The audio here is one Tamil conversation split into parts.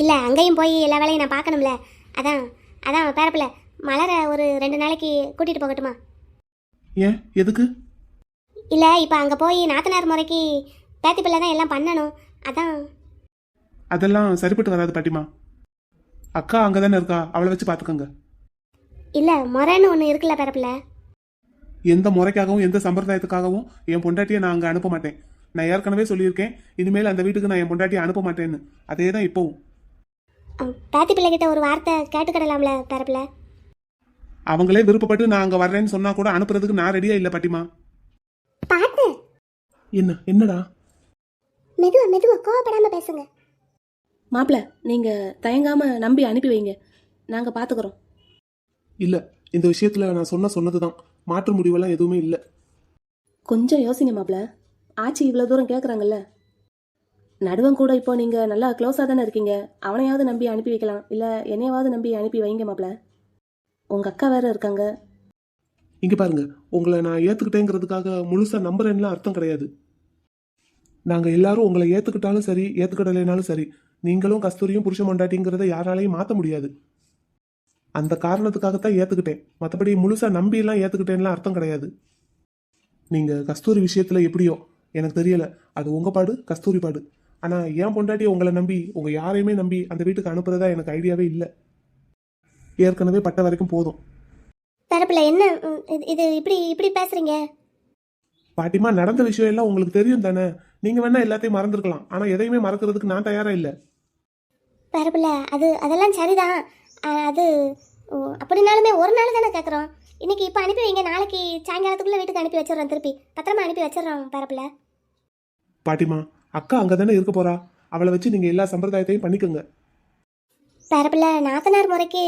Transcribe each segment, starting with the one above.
இல்லை அங்கேயும் போய் எல்லா வேலையும் நான் பார்க்கணும்ல. அதான் அதான் பேரப்பில் மலரை ஒரு 2 நாளைக்கு கூட்டிகிட்டு போகட்டுமா? ஏன், எதுக்கு? இல்லை இப்போ அங்கே போய் நாத்தனார் முறைக்கு பேத்தி பிள்ளை தான் எல்லாம் பண்ணணும். அதான். அதெல்லாம் சரிப்பட்டு வராது பாட்டிமா. அக்கா அங்கே தானே இருக்கா, அவளை வச்சு பார்த்துக்கோங்க. இல்லை முறைன்னு ஒன்று இருக்குல்ல பேரப்பில். எந்த முறைக்காகவும் எந்த சம்பிரதாயத்துக்காகவும் என் பொண்டாட்டியை நான் அங்கே அனுப்ப மாட்டேன். நான் ஏற்கனவே சொல்லியிருக்கேன், இனிமேல் அந்த வீட்டுக்கு நான் என் பொண்டாட்டியை அனுப்ப மாட்டேன்னு. அதே தான் இப்போவும். பேத்தி பிள்ளைகிட்ட ஒரு வார்த்தை கேட்டுக்கிடலாம்ல பேரப்பில். அவங்களே விருப்பப்பட்டு நான் அங்கே வர்றேன்னு சொன்னா கூட அனுப்புறதுக்கு நான் ரெடியா இல்லை பாட்டிமா. பாட்டு என்னடா? மெதுவா மெதுவா கோவப்படாம பேசுங்க. மாப்பிள்ள, நீங்கள் தயங்காமல் நம்பி அனுப்பி வைங்க, நாங்கள் பார்த்துக்குறோம். இல்லை, இந்த விஷயத்தில் நான் சொன்னது தான். மாற்று முடிவெல்லாம் எதுவுமே இல்லை. கொஞ்சம் யோசிங்க மாப்பிள்ள. ஆச்சி இவ்வளோ தூரம் கேட்குறாங்கல்ல. நடுவன் கூட இப்போ நீங்கள் நல்லா க்ளோஸாக தானே இருக்கீங்க. அவனையாவது நம்பி அனுப்பி வைக்கலாம், இல்லை என்னையாவது நம்பி அனுப்பி வைங்க மாப்பிள்ள. உங்கள் அக்கா வேற இருக்காங்க. இங்கே பாருங்க, உங்களை நான் ஏற்றுக்கிட்டேங்கிறதுக்காக முழுசாக நம்புறேன்லாம் அர்த்தம் கிடையாது. நாங்கள் எல்லாரும் உங்களை ஏற்றுக்கிட்டாலும் சரி, ஏற்றுக்கிடலைனாலும் சரி, நீங்களும் கஸ்தூரியும் புருஷ மொண்டாட்டிங்கிறத யாராலையும் மாற்ற முடியாது. அந்த காரணத்துக்காகத்தான் ஏற்றுக்கிட்டேன். மற்றபடி முழுசாக நம்பியெல்லாம் ஏற்றுக்கிட்டேன்லாம் அர்த்தம் கிடையாது. நீங்கள் கஸ்தூரி விஷயத்தில் எப்படியோ எனக்கு தெரியலை, அது உங்கள் பாடு, கஸ்தூரி பாடு. ஆனால் என் பொண்டாட்டியை உங்களை நம்பி, உங்கள் யாரையுமே நம்பி அந்த வீட்டுக்கு அனுப்புறதா எனக்கு ஐடியாவே இல்லை. ஏற்கனவே பட்ட வரைக்கும் போதும். பேரப்பில் என்ன இது இப்படி இப்படி பேசுறீங்க? பாட்டிமா, நடந்த விஷயம் எல்லாம் உங்களுக்கு தெரியும் தானே. நீங்கள் வேணா எல்லாத்தையும் மறந்துருக்கலாம், ஆனால் எதையுமே மறக்கிறதுக்கு நான் தயாராக இல்லை. பேரப்பில் அதெல்லாம் சரிதான். அது அப்படின்னாலுமே ஒரு நாள் தானே கேட்குறோம். இன்னைக்கு இப்போ அனுப்பி வைங்க, நாளைக்கு சாயங்காலத்துக்குள்ளே வீட்டுக்கு அனுப்பி வச்சிடறோம். திருப்பி பத்திரமா அனுப்பி வச்சிடறோம் பேரப்பில். பாட்டிமா, அக்கா அங்கே தானே இருக்க போறா, அவளை வச்சு நீங்கள் எல்லா சம்பிரதாயத்தையும் பண்ணிக்கோங்க. பேரப்பில் நாத்தனார் முறைக்கு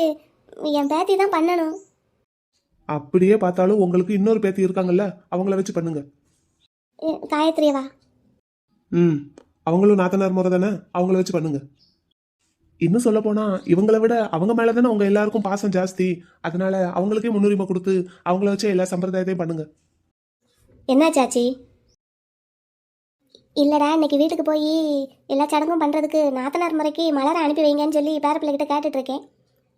என் பேத்தி தான் பண்ணணும். அப்படியே பார்த்தாலும் உங்களுக்கு இன்னொரு பேத்தி இருக்காங்கல்ல, அவங்கள வச்சு பண்ணுங்க. காயத்ரியாவா? அவங்களும் நாத்தனார் முறை தானே, அவங்கள வச்சு பண்ணுங்க. இன்னும் சொல்ல போனா இவங்களை விட அவங்க மேல தானே உங்க எல்லாருக்கும் பாசம் ஜாஸ்தி. அதனால அவங்களுக்கே முன்னுரிமை கொடுத்து அவங்கள வச்சு எல்லா சம்பிரதாயத்தையும் பண்ணுங்க. என்ன சாச்சி? இல்லைடா, இன்னைக்கு வீட்டுக்கு போய் எல்லா சடங்கும் பண்ணுறதுக்கு நாத்தனார் முறைக்கு மலரை அனுப்பி வைங்கன்னு சொல்லி பேரப்பிள்ளைகிட்ட கேட்டுட்ருக்கேன்.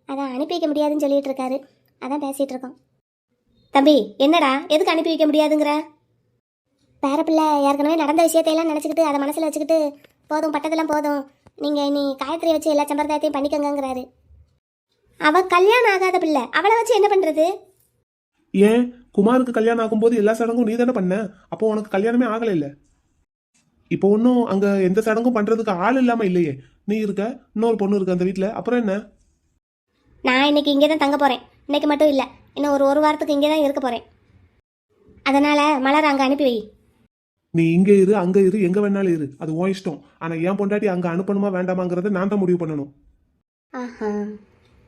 அதான் அனுப்பி வைக்க முடியாதுன்னு சொல்லிட்டு இருக்காரு. அதான் பேசிகிட்டு இருக்கோம். தம்பி, என்னடா எதுக்கு அனுப்பி வைக்க முடியாதுங்கிற? பேரப்பிள்ளை ஏற்கனவே நடந்த விஷயத்தையெல்லாம் நினச்சிக்கிட்டு அதை மனசில் வச்சுக்கிட்டு போதும், பட்டதெல்லாம் போதும், நீங்கள் இனி காயத்ரியை வச்சு எல்லா சம்பிரதாயத்தையும் பண்ணிக்கங்கிறாரு. அவள் கல்யாணம் ஆகாத பிள்ளை, அவளை வச்சு என்ன பண்ணுறது? ஏன், குமாருக்கு கல்யாணம் ஆகும்போது எல்லா சடங்கும் நீ தானே பண்ண, அப்போ உனக்கு கல்யாணமே ஆகலை இல்லை? இப்போ ஒன்றும் அங்கே எந்த சடங்கும் பண்ணுறதுக்கு ஆள் இல்லாமல் இல்லையே. நீ இருக்க, இன்னொரு பொண்ணு இருக்கு அந்த வீட்டில், அப்புறம் என்ன? நான் இன்னைக்கு இங்கே தான் தங்க போகிறேன். இன்னைக்கு மட்டும் இல்லை, இன்னும் ஒரு வாரத்துக்கு இங்கே தான் இருக்க போகிறேன். அதனால் மலர் அங்கே அனுப்பி வை. நீ இங்கே இரு, அங்கே இரு, எங்கே வேணாலும் இரு, அது உன் இஷ்டம். ஆனால் ஏன் பொண்டாட்டி அங்கே அனுப்பணுமா வேண்டாமாங்கிறத நான் தான் முடிவு பண்ணணும். ஆஹா,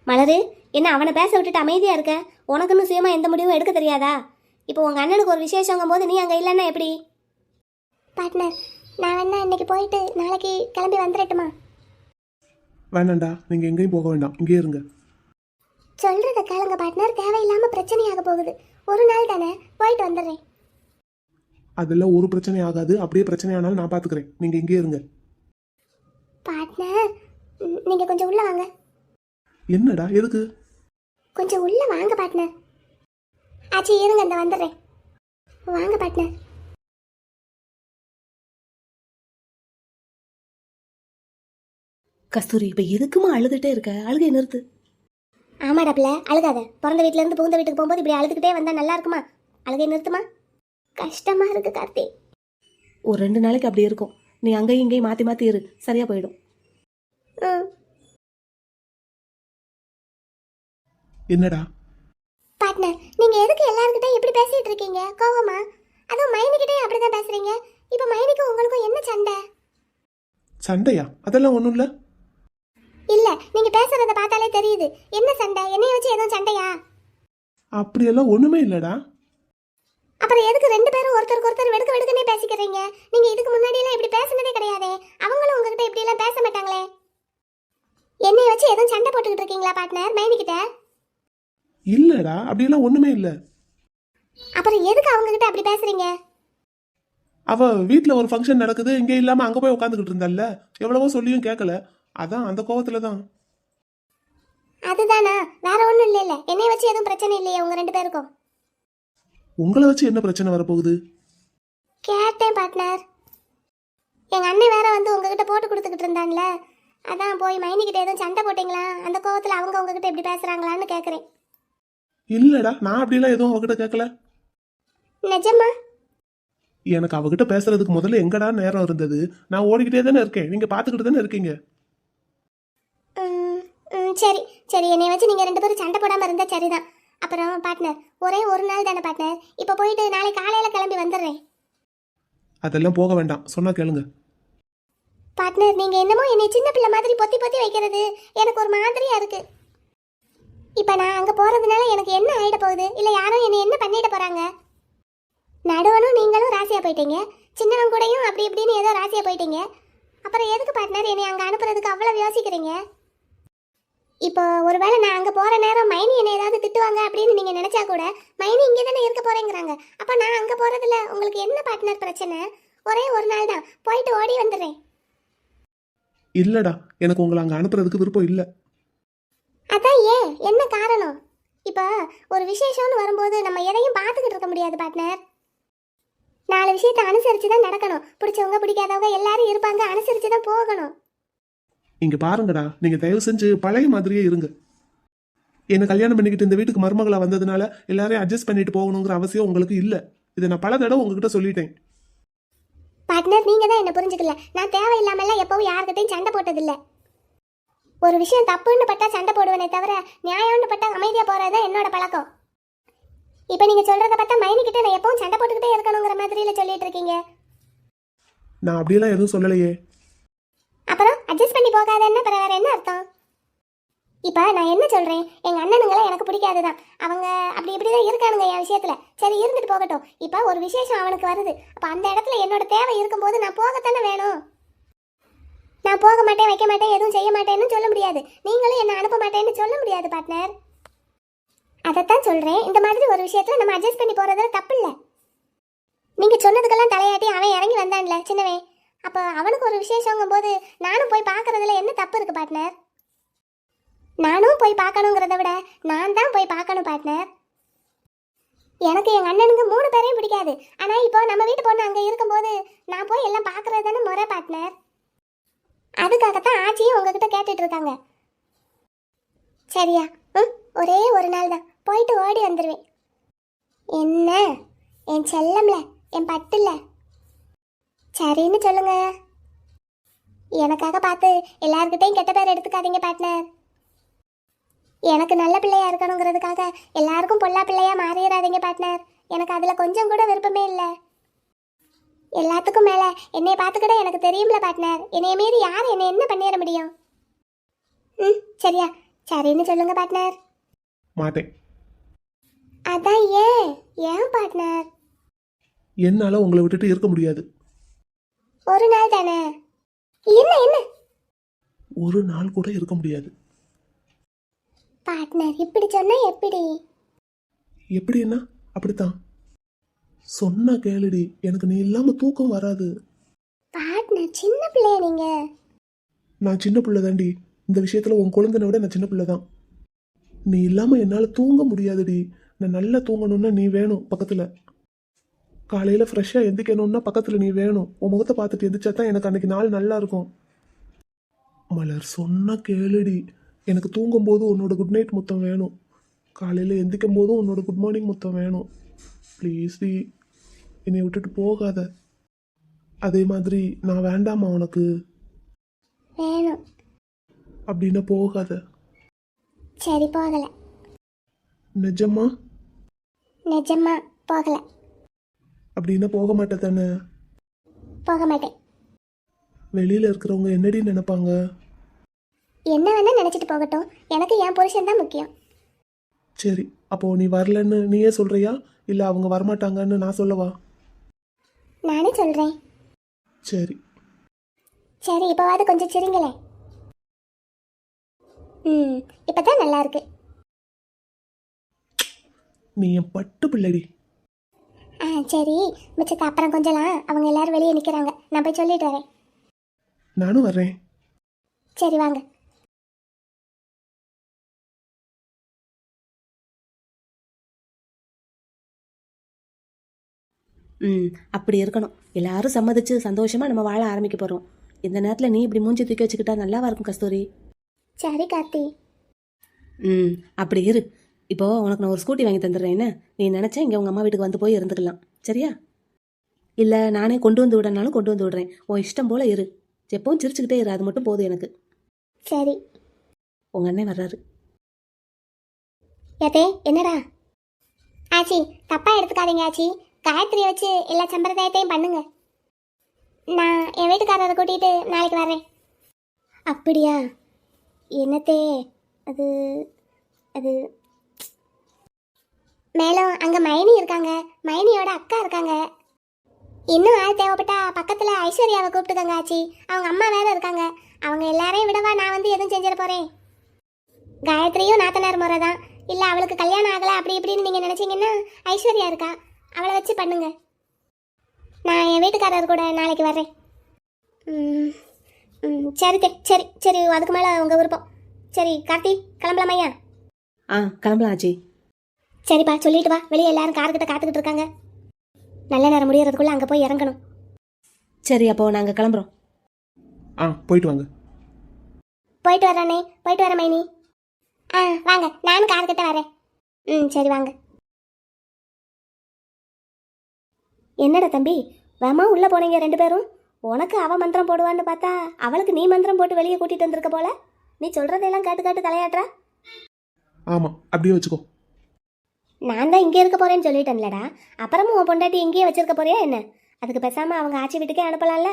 மலரு, என்ன அவனை பேச விட்டுட்டு அமைதியாக இருக்க? உனக்குன்னு சுயமாக எந்த முடிவும் எடுக்க தெரியாதா? இப்போ உங்கள் அண்ணனுக்கு ஒரு விசேஷங்கும் போது நீ அங்கே இல்லைன்னா எப்படி? பார்ட்னர், நான் வேணா இன்னைக்கு போயிட்டு நாளைக்கு கிளம்பி வந்துடட்டுமா? வேணாண்டா, நீங்கள் எங்கேயும் போக வேண்டாம், இங்கே இருங்க. சொல்கிறத கேளுங்க பார்ட்னர், தேவையில்லாமல் பிரச்சனையாக போகுது. ஒரு நாள் தானே, போயிட்டு வந்துடுறேன். அதெல்லாம் ஒரு பிரச்சனை ஆகாது. அப்படியே பிரச்சனை ஆனாலும் நான் பார்த்துக்கிறேன், நீங்கள் இங்கே இருங்க. பார்ட்னர், நீங்கள் கொஞ்சம் உள்ளே வாங்க. என்னடா, எதுக்கு? கொஞ்சம் உள்ளே வாங்க பார்ட்னர். ஆச்சி இருங்க, இந்த வந்துடுறேன். வாங்க பார்ட்னர். கஸ்தூரி, இப்போ எதுக்குமா அழுதுகிட்டே இருக்க? அழுகை நிறுத்து. ஆமாடாப்ல, அழுகாத. பிறந்த வீட்டிலேருந்து புகுந்த வீட்டுக்கு போகும்போது இப்படி அழுதுகிட்டே வந்தால் நல்லா இருக்குமா? அழுகை நிறுத்துமா. கஷ்டமாக இருக்கு கார்த்தி. ஒரு 2 நாளைக்கு அப்படி இருக்கும். நீ அங்கேயும் இங்கேயும் மாற்றி மாற்றி இரு, சரியாக போயிடும். என்னடா பார்ட்னர், நீங்கள் எதுக்கு எல்லாருக்கிட்டே இப்படி பேசிகிட்டு இருக்கீங்க? கோவமா? அதுவும் மைனிக்கிட்டே அப்படி தான் பேசுகிறீங்க. இப்போ மைனிக்கும் உங்களுக்கும் என்ன சண்டை? சண்டையா? அதெல்லாம் ஒன்றும் இல்லை. இல்லை, நீங்கள் பேசுகிறத பார்த்தாலே தெரியுது. என்ன சண்டை? என்னைய வச்சு எதுவும் சண்டையா? அப்படியெல்லாம் ஒன்றுமே இல்லைடா. அப்புறம் எதுக்கு 2 பேரும் ஒருத்தருக்கு ஒருத்தர் வெடுக்க வெடுக்கனே பேசிக்கிறீங்க? நீங்கள் இதுக்கு முன்னாடியெல்லாம் இப்படி பேசுனதே கிடையாதே. அவங்களும் உங்ககிட்ட இப்படியெல்லாம் பேச மாட்டாங்களே. என்னைய வச்சு எதுவும் சண்டை போட்டுக்கிட்டு இருக்கீங்களா பார்ட்னர் மைனிக்கிட்ட? இல்லடா, அப்படியெல்லாம் ஒண்ணுமே இல்ல. அப்புறம் எதுக்கு அவங்க கிட்ட அப்படி பேசுறீங்க? அவ வீட்ல ஒரு ஃபங்க்ஷன் நடக்குது, இங்க இல்லாம அங்க போய் உட்காந்துக்கிட்டு இருந்தால, எவ்வளவோ சொல்லியும் கேட்கல. அதான் அந்த கோவத்துல தான். அதுதானா, வேற ஒன்றும் இல்லைல்ல. என்னைய வச்சு எதுவும் பிரச்சனை இல்லையே உங்க 2 பேருக்கும்? உங்களை வச்சு என்ன பிரச்சனை வரப்போகுது? கேட்டேன் பார்ட்னர். எங்க அண்ணன் வேற வந்து உங்ககிட்ட போட்டு கொடுத்துக்கிட்டு இருந்தான்ல, அதான் போய் மைனிக்கிட்ட எதுவும் சண்டை போட்டீங்களா? அந்த கோவத்துல அவங்க உங்ககிட்ட எப்படி பேசுறாங்களான்னு கேட்குறேன். இல்லடா, நான் அப்படிலாம் எதுவும் அவகிட்ட கேட்கல. நிஜமா? எனக்கு அவகிட்ட பேசுறதுக்கு முதல்ல எங்கடா நேரம் இருந்தது? நான் ஓடிக்கிட்டே தானே இருக்கேன், நீங்க பாத்துக்கிட்டு தானே இருக்கீங்க. ம், சரி சரி, என்னைய வச்சு நீங்க 2 பேரும் சண்டை போடாம இருந்தா சரிதான். அப்புறம் பார்ட்னர், ஒரே ஒரு நாள் தானே பார்ட்னர், இப்போ போயிட்டு நாளை காலையில கிளம்பி வந்துடுறேன். அதெல்லாம் போக வேண்டாம், சொன்னா கேளுங்க. பார்ட்னர், நீங்க என்னமோ என்னை சின்ன பிள்ளை மாதிரி பொத்தி பொத்தி வைக்கிறது எனக்கு ஒரு மாதிரியா இருக்கு. இப்போ நான் அங்க போறதுனால எனக்கு என்ன ஆயிட போகுது? இல்ல யாரும் என்னை என்ன பண்ணிட போறாங்க? நடுவனும் நீங்களும் ராசியா போயிட்டீங்க, சின்னவன் கூடயும் அப்படி இப்படின்னு ஏதோ ராசியா போயிட்டீங்க. அப்புறம் எதுக்கு பார்ட்னர் என்னை அங்க அனுப்புறதுக்கு அவ்வளவு யோசிக்கிறீங்க? இப்போ ஒருவேளை நான் அங்க போற நேரம் மைனி என்னை ஏதாவது திட்டுவாங்க அப்படின்னு நீங்க நினைச்சா கூட, மைனி இங்கே தானே இருக்க போறேங்கிறாங்க. அப்ப நான் அங்க போறதுல உங்களுக்கு என்ன பார்ட்னர் பிரச்சனை? ஒரே ஒரு நாள் தான், போயிட்டு ஓடி வந்துடுறேன். இல்லடா, எனக்கு உங்களை அங்க அனுப்புறதுக்கு விருப்பம் இல்ல. அதான் ஏன், என்ன காரணம்? இப்போ ஒரு விசேஷம்னு வரும்போது நம்ம எதையும் பார்த்துக்கிட்டு இருக்க முடியாது பார்ட்னர். 4 விஷயத்தை அனுசரித்து தான் நடக்கணும். பிடிச்சவங்க பிடிக்காதவங்க எல்லாரும் இருப்பாங்க, அனுசரித்து தான் போகணும். இங்க பாருங்கடா, நீங்க தயவு செஞ்சு பழைய மாதிரியே இருங்க. என்ன கல்யாணம் பண்ணிக்கிட்டு இந்த வீட்டுக்கு மருமகளா வந்ததுனால எல்லாரையும் அட்ஜஸ்ட் பண்ணிட்டு போகணுங்கிற அவசியம் உங்களுக்கு இல்ல. இதை நான் பல தடவை உங்ககிட்ட சொல்லிட்டேன். பார்ட்னர், நீங்கள் தான் என்ன புரிஞ்சுக்கல. நான் தேவையில்லாமலாம் எப்பவும் யார்கிட்டையும் சண்டை போட்டதில்லை. ஒரு விஷயம் தப்புன்னு பட்டா சண்டை போடுவேனே தவிர, நியாயம்னு பட்டா அமைதியாக போகிறது என்னோட பழக்கம். இப்போ நீங்கள் சொல்கிறத பார்த்தா மைனிக்கிட்ட நான் எப்பவும் சண்டை போட்டுக்கிட்டே இருக்கணுங்கிற மாதிரியில் சொல்லிட்டு இருக்கீங்க. நான் அப்படியெல்லாம் எதுவும் சொல்லலையே. அப்புறம் அட்ஜஸ்ட் பண்ணி போகாதன்னா அப்புறம் வேற என்ன அர்த்தம்? இப்போ நான் என்ன சொல்கிறேன், எங்கள் அண்ணனுங்களை எனக்கு பிடிக்காது தான். அவங்க அப்படி இப்படி தான் இருக்கானுங்க என் விஷயத்தில். சரி, இருந்துட்டு போகட்டும். இப்போ ஒரு விசேஷம் அவனுக்கு வருது, அப்போ அந்த இடத்துல என்னோட தேவை இருக்கும்போது நான் போகத்தானே வேணும். நான் போக மாட்டேன், வைக்க மாட்டேன், எதுவும் செய்ய மாட்டேன்னு சொல்ல முடியாது. நீங்களும் என்னை அனுப்ப மாட்டேன்னு சொல்ல முடியாது பார்ட்னர். அதைத்தான் சொல்கிறேன், இந்த மாதிரி ஒரு விஷயத்தில் நம்ம அட்ஜஸ்ட் பண்ணி போகிறதுல தப்பு இல்லை. நீங்கள் சொன்னதுக்கெல்லாம் தலையாட்டி அவன் இறங்கி வந்தான்ல சின்னவன், அப்போ அவனுக்கு ஒரு விசேஷங்கும் போது நானும் போய் பார்க்கறதுல என்ன தப்பு இருக்குது பார்ட்னர்? நானும் போய் பார்க்கணுங்கிறத விட நான் தான் போய் பார்க்கணும் பார்ட்னர். எனக்கு எங்கள் அண்ணனுங்க 3 பேரையும் பிடிக்காது. ஆனால் இப்போ நம்ம வீட்டு பொண்ணு அங்கே இருக்கும்போது நான் போய் எல்லாம் பார்க்கறது தானே முறை பார்ட்னர். அதுக்காகத்தான் ஆச்சியும் உங்ககிட்ட கேட்டுட்டு இருக்காங்க. சரியா? ஒரே ஒரு நாள் தான், போயிட்டு ஓடி வந்துடுவேன். என்ன என் செல்லம்ல, என் பட்டுல, சரின்னு சொல்லுங்க. எனக்காக பார்த்து எல்லார்கிட்டையும் கெட்ட பேர் எடுத்துக்காதீங்க பார்ட்னர். எனக்கு நல்ல பிள்ளையா இருக்கணுங்கிறதுக்காக எல்லாருக்கும் பொல்லா பிள்ளையா மாறிடாதீங்க பார்ட்னர். எனக்கு அதில் கொஞ்சம் கூட விருப்பமே இல்லை. எல்லாத்துக்கும் மேலே என்னைய பார்த்துக்கிட்ட எனக்கு தெரியும்ல பார்ட்னர், என்னைய மீறி யார் என்னை என்ன பண்ணிட முடியும்? சரியா? சரின்னு சொல்லுங்க பார்ட்னர். மாட்டேன். அதான் ஏன் பார்ட்னர்? என்னால உங்களை விட்டுட்டு இருக்க முடியாது. ஒரு நாள் தானே, என்ன ஒரு நாள் கூட இருக்க முடியாது. பார்ட்னர் இப்படி சொன்னா எப்படி? எப்படின்னா அப்படித்தான். சொன்னா கேளுடி, எனக்கு நீ இல்லாம தூக்கம் வராது. பார்ட்னர், சின்ன பிள்ளையா நீங்க? நான் சின்ன பிள்ளை தாண்டி, இந்த விஷயத்துல உன் குழந்தைனை விட நான் சின்ன பிள்ளை தான். நீ இல்லாம என்னால தூங்க முடியாதுடி. நான் நல்லா தூங்கணும்னா நீ வேணும் பக்கத்துல. காலையில ஃப்ரெஷ்ஷா எந்திக்கணும்னா பக்கத்துல நீ வேணும். உன் முகத்தை பார்த்துட்டு எந்திரிச்சா தான் எனக்கு அன்னைக்கு நாள் நல்லா இருக்கும். மலர், சொன்னா கேளுடி, எனக்கு தூங்கும் போது உன்னோட குட் நைட் முத்தம் வேணும். காலையில எந்திக்கும் போதும் உன்னோட குட் மார்னிங் முத்தம் வேணும். ப்ளீஸ் டி, என்னை விட்டுட்டு போகாத. அதே மாதிரி நான் வேண்டாமா உனக்கு? வேணும். அப்படின்னா போகாத. சரி, போகல. நிஜமா? நிஜமா போகல. அப்படின்னா போக மாட்டே தானே? போக மாட்டேன். வெளியில இருக்கிறவங்க என்னடி நினைப்பாங்க? என்ன வேணா நினைச்சிட்டு போகட்டும், எனக்கு என் புருஷன் தான் முக்கியம். சரி, அப்போ நீ வரலன்னு நீயே சொல்றியா, இல்ல அவங்க வரமாட்டாங்கன்னு நான் சொல்லவா? நானே சொல்றேன். சரி சரி, இப்போவாது கொஞ்சம் சிரிங்களே. இப்பதான் நல்லா இருக்கு. நீ என் பட்டு பிள்ளடி. சரி, மிச்சத்தை அப்புறம் கொஞ்சலாம். அவங்க எல்லாரும் வெளியே நிற்கிறாங்க, நான் போய் சொல்லிட்டு வரேன். நானும் வர்றேன். சரி வாங்க. ம், அப்படி இருக்கணும். எல்லாரும் சம்மதிச்சு சந்தோஷமா நம்ம வாழ ஆரம்பிக்க போறோம். இந்த நேரத்துல நீ இப்படி மூஞ்சி தூக்கி வச்சுக்கிட்டா நல்லாவா இருக்கும் கஸ்தூரி? சரி கார்த்தி. ம், அப்படி இரு. இப்போ உனக்கு நான் ஒரு ஸ்கூட்டி வாங்கி தந்துடுறேன். என்ன நீ நினைச்சா இங்க உங்க அம்மா வீட்டுக்கு வந்து போய் இருந்துக்கலாம், சரியா? இல்ல நானே கொண்டு வந்து விடனாலும் கொண்டு வந்து விடுறேன். உன் இஷ்டம் போல இரு. எப்பவும் சிரிச்சுக்கிட்டே இரு, அது மட்டும் போதும் எனக்கு. சரி. உங்க அண்ணன் வர்றாரு. ஏதே என்னடா ஆச்சி? தப்பா எடுத்துக்காதீங்க ஆச்சி. காயத்ரியை வச்சு எல்லா சம்பிரதாயத்தையும் பண்ணுங்க. நான் என் வீட்டுக்காரரை கூட்டிகிட்டு நாளைக்கு வரேன். அப்படியா? என்னத்தே அது அது மேலும் அங்கே மைனி இருக்காங்க, மைனியோட அக்கா இருக்காங்க. இன்னும் ஆள் தேவைப்பட்டா பக்கத்தில் ஐஸ்வர்யாவை கூப்பிட்டுக்கங்க ஆச்சி. அவங்க அம்மா வேற இருக்காங்க. அவங்க எல்லாரையும் விடவா நான் வந்து எதுவும் செஞ்சிட போகிறேன். காயத்ரியும் நாத்தனார் முறை தான். இல்லை அவளுக்கு கல்யாணம் ஆகலை அப்படி இப்படின்னு நீங்கள் நினச்சிங்கன்னா ஐஸ்வர்யா இருக்கா, அவளை வச்சு பண்ணுங்க. நான் என் வீட்டுக்காரர் கூட நாளைக்கு வர்றேன். ம் ம் சரி சரி சரி, அதுக்கு மேலே உங்கள் விருப்பம். சரி கார்த்தி, கிளம்பலாமையா? ஆ, கிளம்பலாம் ஆச்சி. சரிப்பா, சொல்லிட்டு வா. வெளியே எல்லாரும் கார்கிட்ட காத்துக்கிட்டு இருக்காங்க. நல்ல நேரம் முடியறதுக்குள்ளே அங்கே போய் இறங்கணும். சரி, அப்போ நாங்க கிளம்புறோம். போயிட்டு வாங்க. போயிட்டு வரேனே. போயிட்டு வரேன் மைனி. வாங்க, நானும் கார்கிட்ட வரேன். ம் சரி வாங்க. என்னடா தம்பி, வேமா உள்ளே போனீங்க ரெண்டு பேரும்? உனக்கு அவ மந்திரம் போடுவான்னு பார்த்தா அவளுக்கு நீ மந்திரம் போட்டு வெளியே கூட்டிட்டு வந்திருக்க போல. நீ சொல்றதெல்லாம் கேட்டு கேட்டு தலையாட்டுறா. ஆமா, அப்படியே வச்சுக்கோ. நான் தான் இங்கே இருக்க போறேன்னு சொல்லிட்டேன்லடா. அப்புறமும் உன் பொண்டாட்டி இங்கேயே வச்சிருக்க போறியா என்ன? அதுக்கு பேசாம அவங்க ஆச்சி வீட்டுக்கே அனுப்பலாம்ல.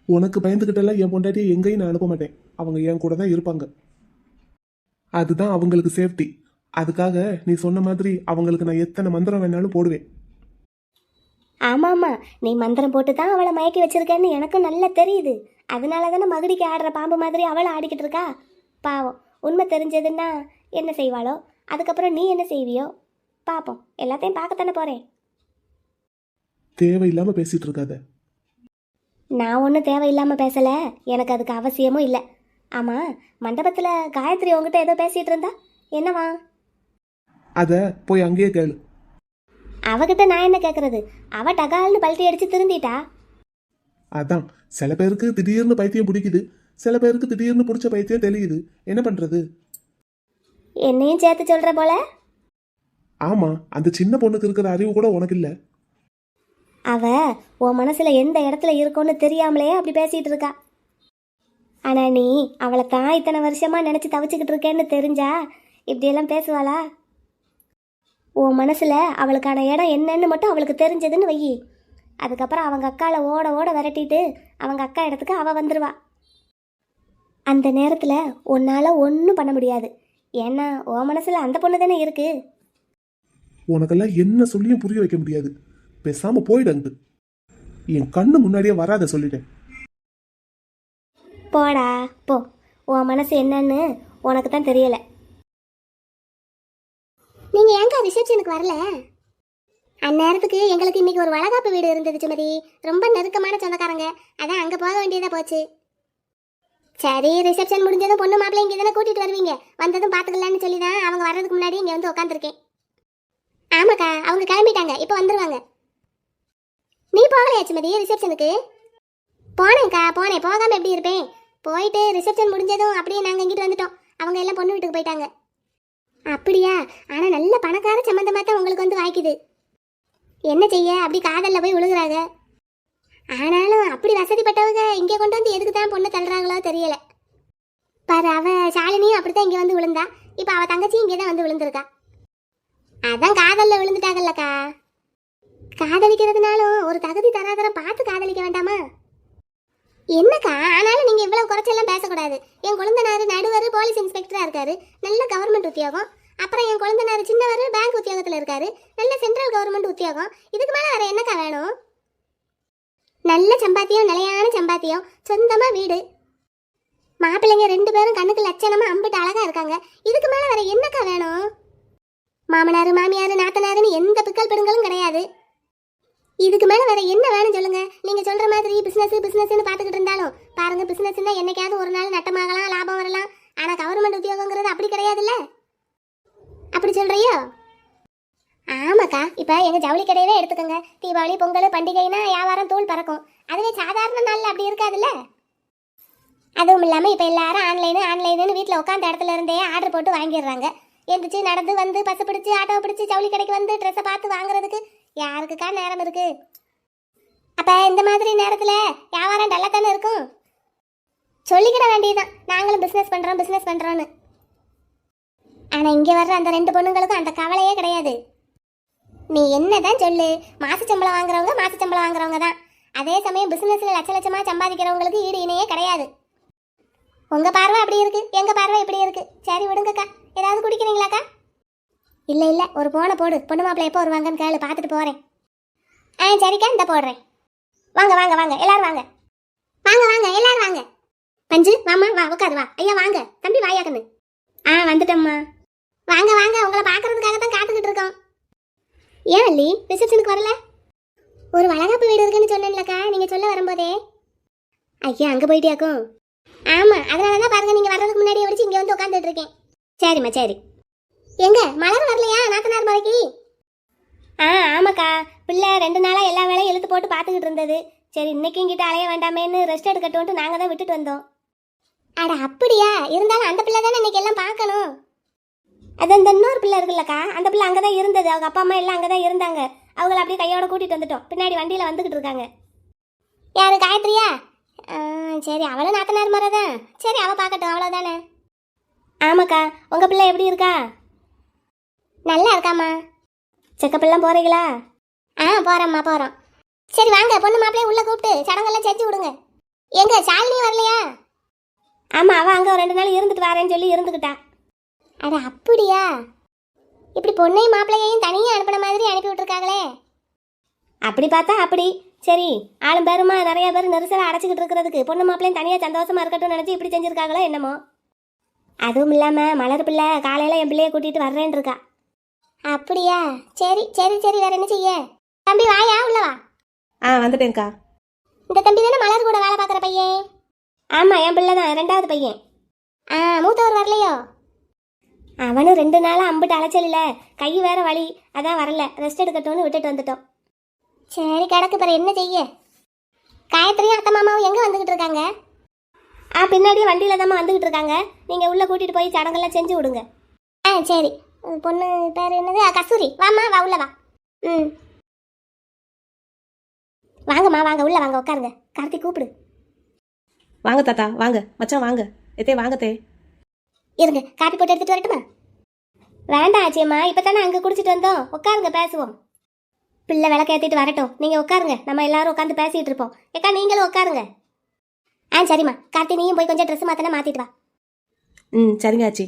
உனக்கு பயந்துக்கிட்டெல்லாம் என் பொண்டாட்டியை எங்கேயும் நான் அனுப்ப மாட்டேன். அவங்க என் கூட தான் இருப்பாங்க. அதுதான் அவங்களுக்கு சேஃப்டி. அதுக்காக நீ சொன்ன மாதிரி அவங்களுக்கு நான் எத்தனை மந்திரம் வேணாலும் போடுவேன். ஆமாம்மா, நீ மந்திரம் போட்டு தான் அவளை மயக்கி வச்சிருக்கேன்னு எனக்கு நல்லா தெரியுது. அதனால தானே மகுடிக்கு ஆடுற பாம்பு மாதிரி அவளை ஆடிக்கிட்டு இருக்கா. பாவம், உண்மை தெரிஞ்சதுன்னா என்ன செய்வாளோ, அதுக்கப்புறம் நீ என்ன செய்வியோ பார்ப்போம். எல்லாத்தையும் பார்க்கத்தானே போகிறேன். தேவையில்லாம பேசிட்டு இருக்காத. நான் ஒன்றும் தேவையில்லாமல் பேசலை, எனக்கு அதுக்கு அவசியமும் இல்லை. ஆமாம், மண்டபத்தில் காயத்ரி உங்ககிட்ட ஏதோ பேசிகிட்டு இருந்தா என்னவா? அத போய் அங்கேயே கேளு. அவகிட்ட நான் என்ன கேட்குறது? அவ டகால்னு பல்ட்டி அடித்து திருந்திட்டா. அதான், சில பேருக்கு திடீர்னு பைத்தியம் பிடிக்குது, சில பேருக்கு திடீர்னு பிடிச்ச பைத்தியம் தெளியுது. என்ன பண்றது? என்னையும் சேர்த்து சொல்கிற போல. ஆமா, அந்த சின்ன பொண்ணுக்கு இருக்கிற அறிவு கூட உனக்கு இல்ல. அவ உன் மனசில் எந்த இடத்துல இருக்கோன்னு தெரியாமலே அப்படி பேசிகிட்டு இருக்கா. ஆனால் நீ அவளை தான் இத்தனை வருஷமாக நினச்சி தவிச்சுக்கிட்டு இருக்கேன்னு தெரிஞ்சா இப்படியெல்லாம் பேசுவாளா? உன் மனசில் அவளுக்கான இடம் என்னன்னு மட்டும் அவளுக்கு தெரிஞ்சதுன்னு வை. அதுக்கப்புறம் அவங்க அக்காவை ஓட ஓட விரட்டிட்டு அவங்க அக்கா இடத்துக்கு அவள் வந்துடுவா. அந்த நேரத்தில் உன்னால் ஒன்றும் பண்ண முடியாது. ஏன்னா உன் மனசில் அந்த பொண்ணு தானே இருக்கு. உனக்கெல்லாம் என்ன சொல்லியும் புரிய வைக்க முடியாது. பேசாம போயிடந்து. என் கண்ணு முன்னாடியே வராத சொல்லிட்டேன். போடா போ, உன் மனசு என்னன்னு உனக்கு தான் தெரியலை. நீங்கள் ஏங்க ரிசப்ஷனுக்கு வரல? அந்நேரத்துக்கு எங்களுக்கு இன்னைக்கு ஒரு வளகாப்பு வீடு இருந்தது சுமதி, ரொம்ப நெருக்கமான சொந்தக்காரங்க. அதான் அங்கே போக வேண்டியதாக போச்சு. சரி, ரிசப்ஷன் முடிஞ்சதும் பொண்ணு மாப்பிள்ளை இங்கே தானே கூட்டிகிட்டு வருவீங்க, வந்ததும் பார்த்துக்கலான்னு சொல்லி தான் அவங்க வர்றதுக்கு முன்னாடி இங்கே வந்து உட்காந்துருக்கேன். ஆமாக்கா, அவங்க கிளம்பிட்டாங்க, இப்போ வந்துடுவாங்க. நீ போகலையா சுமதி ரிசப்ஷனுக்கு? போனேன்க்கா, போனேன். போகாமல் எப்படி இருப்பேன்? போயிட்டு ரிசப்ஷன் முடிஞ்சதும் அப்படியே நாங்கள் இங்கிட்டு வந்துட்டோம். அவங்க எல்லாம் பொண்ணு வீட்டுக்கு போயிட்டாங்க. அப்படியா? ஆனால் நல்ல பணக்கார சம்மந்தமாக தான் உங்களுக்கு வந்து வாய்க்குது. என்ன செய்ய, அப்படி காதலில் போய் விழுகுறாங்க. ஆனாலும் அப்படி வசதிப்பட்டவங்க இங்கே கொண்டு வந்து எதுக்கு தான் பொண்ணு தள்ளுறாங்களோ தெரியல. பாரு, அவ ஷாலினியும் அப்படி தான் இங்கே வந்து விழுந்தா. இப்போ அவள் தங்கச்சியும் இங்கே தான் வந்து விழுந்திருக்கா. அதான் காதலில் விழுந்துட்டாங்கல்லக்கா. காதலிக்கிறதுனாலும் ஒரு தகுதி தராதரம் பார்த்து காதலிக்க வேண்டாமா? என்னக்கா, ஆனாலும் நீங்கள் இவ்வளோ குறைச்செல்லாம் பேசக்கூடாது. என் குழந்தைனாரு நடுவர் போலீஸ் இன்ஸ்பெக்டராக இருக்காரு, நல்ல கவர்மெண்ட் உத்தியோகம். அப்புறம் என் குழந்தைனாரு சின்னவர் பேங்க் உத்தியோகத்தில் இருக்காரு, நல்ல சென்ட்ரல் கவர்மெண்ட் உத்தியோகம். இதுக்கு மேலே வேற என்னக்கா வேணும்? நல்ல சம்பாத்தியம், நிலையான சம்பாத்தியம், சொந்தமாக வீடு, மாப்பிள்ளைங்க 2 பேரும் கண்ணுக்கு லட்சணமாக அம்பிட்டு அழகாக இருக்காங்க. இதுக்கு மேலே வேற என்னக்கா வேணும்? மாமனார் மாமியார் நாத்தனாருன்னு எந்த பிக்கல் பெடுங்களும் கிடையாது. இதுக்கு மேல வேற என்ன வேணும் சொல்லுங்க. நீங்க சொல்ற மாதிரி பிசினஸ் பிசினஸ்னு பாத்துக்கிட்டு இருந்தாலும் பாருங்க, பிசினஸ்னா என்னைக்காவது ஒரு நாள் நட்டமாகலாம், லாபம் வரலாம். ஆனா கவர்மெண்ட் உத்தியோகங்கிறது அப்படி கிடையாதுல்ல. அப்படி சொல்றியோ? ஆமாக்கா, இப்ப எங்க ஜவுளி கடையவே எடுத்துக்கோங்க. தீபாவளி பொங்கல் பண்டிகைனா வியாபாரம் தூள் பறக்கும். அதுவே சாதாரண நாள்ல அப்படி இருக்காதுல்ல. அதுவும் இல்லாம இப்ப எல்லாரும் ஆன்லைனு வீட்டுல உட்காந்த இடத்துல இருந்தே ஆர்டர் போட்டு வாங்கிடுறாங்க. எந்திரிச்சு நடந்து வந்து பஸ் பிடிச்சு ஆட்டோ பிடிச்சு ஜவுளி கடைக்கு வந்து ட்ரெஸ்ஸை பார்த்து வாங்குறதுக்கு யாருக்குக்கா நேரம் இருக்கு? அப்ப இந்த மாதிரி நேரத்துல வியாபாரம் டல்லா தானே இருக்கும். சொல்லிக்கிட வேண்டியதுதான், நாங்களும் பிசினஸ் பண்றோம்னு. ஆனா இங்க வர்ற அந்த 2 பொண்ணுங்களுக்கும் அந்த கவலையே கிடையாது. நீ என்னதான் சொல்லு, மாச சம்பளம் வாங்குறவங்க தான். அதே சமயம் பிசினஸ்ல லட்சமா சம்பாதிக்கிறவங்களுக்கு ஈடு இணையே கிடையாது. உங்க பார்வை அப்படி இருக்கு, எங்க பார்வை இப்படி இருக்கு. சரி விடுங்கக்கா. ஏதாவது குடிக்கிறீங்களாக்கா? இல்ல ஒரு போனை போடு, பொண்ணு மாப்பிள்ளை எப்போ வருவாங்கன்னு கேளு, பார்த்துட்டு போறேன். சரிக்கா, இந்த போடுறேன். வாங்க எல்லாரும் வாங்க எல்லாரும் வாங்க. பஞ்சு வாமா, வா உட்காரு, வா. ஐயா வாங்க. தம்பி வாயா கண்ணு. வந்துட்டம்மா. வாங்க உங்களை பார்க்கறதுக்காக தான் காத்துக்கிட்டு இருக்கோம். ஏன் அல்லி ரிசப்ஷனுக்கு வரல? ஒரு வளகாப்பு வீடு இருக்குன்னு சொன்னேன்லக்கா, நீங்க சொல்ல வரும்போதே. ஐயா அங்க போயிட்டியாக்கும்? ஆமா, அதனாலதான் பாருங்க, நீங்க வர்றதுக்கு முன்னாடியே வச்சு இங்க வந்து உட்காந்துட்டு இருக்கேன். சரிம்மா சரி. எங்க மலர் வரலையா நாத்தனார் மலைக்கு? ஆமாக்கா, பிள்ளை 2 நாளா எல்லா வேலையும் இழுத்து போட்டு பார்த்துக்கிட்டு இருந்தது. சரி இன்னைக்கு இங்கிட்ட அலைய வேண்டாமேன்னு ரெஸ்ட் எடுக்கட்டும்ட்டு நாங்க தான் விட்டுட்டு வந்தோம். அட அப்படியா? இருந்தாலும் அந்த பிள்ளை தானே இன்னைக்கு எல்லாம் பார்க்கணும். அது அந்த இன்னொரு பிள்ளை இருக்குல்லக்கா, அந்த பிள்ளை அங்கதான் இருந்தது. அவங்க அப்பா அம்மா எல்லாம் அங்கதான் இருந்தாங்க. அவங்கள அப்படியே கையோட கூட்டிட்டு வந்துட்டோம். பின்னாடி வண்டியில வந்துகிட்டு இருக்காங்க. யாரு, காயத்ரியா? சரி, அவளும் நாத்தனார் மரதான். சரி, அவ பார்க்கட்டும், அவ்வளவுதானே. ஆமாக்கா, உங்க பிள்ளை எப்படி இருக்கா? நல்லா இருக்காமா. செக்கப் போறீங்களா? போறோம்மா போறோம். சரி வாங்க, பொண்ணு மாப்பிள்ளைய உள்ள கூப்பிட்டு சடங்கெல்லாம் செஞ்சு விடுங்க. எங்க ஷாலினி வரலையா? ஆமா, அவ அங்க ஒரு 2 நாள் இருந்துட்டு வரேன்னு சொல்லி இருந்துக்கிட்டா. அட அப்படியா? இப்படி பொண்ணையும் மாப்பிள்ளையையும் தனியா அனுப்பின மாதிரி அனுப்பி விட்டுருக்காங்களே. அப்படி பார்த்தா அப்படி. சரி, ஆளும் பேருமா நிறைய பேர் நெரிசலை அடைச்சிக்கிட்டு இருக்கிறதுக்கு பொண்ணு மாப்பிள்ளையும் தனியா சந்தோஷமா இருக்கட்டும் நினைச்சு இப்படி செஞ்சிருக்காங்களோ என்னமோ. அதுவும் இல்லாம மலர் பிள்ளை காலையில என் பிள்ளைய கூட்டிட்டு வர்றேன்னு இருக்கா. அப்படியா? சரி வேற என்ன செய்ய? தம்பி வாயா, உள்ள வா. வந்துட்டேன்க்கா. இந்த தம்பி தானே மலர் கூட வேலை பார்க்குற பையன்? ஆமா, என் பிள்ளை தான், 2வது பையன். மூத்தவர் வரலையோ? அவனும் 2 நாளா அம்பிட்டு அலைச்சல் இல்ல, கை வேற வலி, அதான் வரல. ரெஸ்ட் எடுக்கட்டும்னு விட்டுட்டு வந்துட்டோம். சரி கிடக்கு, பிற என்ன செய்ய? காயத்ரியும் அத்தை மாமாவும் எங்க வந்துகிட்டு இருக்காங்க? பின்னாடியே வண்டியில தான் வந்துகிட்டு இருக்காங்க. நீங்க உள்ள கூட்டிட்டு போய் சடங்கெல்லாம் செஞ்சு விடுங்க. சரி. பொண்ணு பேர் என்னது? கஸ்தூரி. வாமா, வா உள்ள வா. வாங்கம்மா வாங்க, உள்ள வாங்க, உட்காருங்க. கார்த்திக் கூப்பிடு. வாங்க தாத்தா, வாங்க மச்சான், வாங்க எத்தே, வாங்கத்தே. இருங்க, காப்பி போட்டு எடுத்துட்டு வரட்டுமா? வேண்டாம் ஆச்சியம்மா, இப்பதானே அங்க குடிச்சிட்டு வந்தோம். உட்காருங்க, பேசுவோம். பிள்ளை விளக்க ஏத்திட்டு வரட்டும், நீங்க உட்காருங்க. நம்ம எல்லாரும் உட்காந்து பேசிட்டு இருப்போம். ஏக்கா நீங்களும் உட்காருங்க. சரிம்மா. கார்த்தி நீயும் போய் கொஞ்சம் ட்ரெஸ் மாத்தனா மாத்திட்டு வா. சரிங்க ஆச்சி.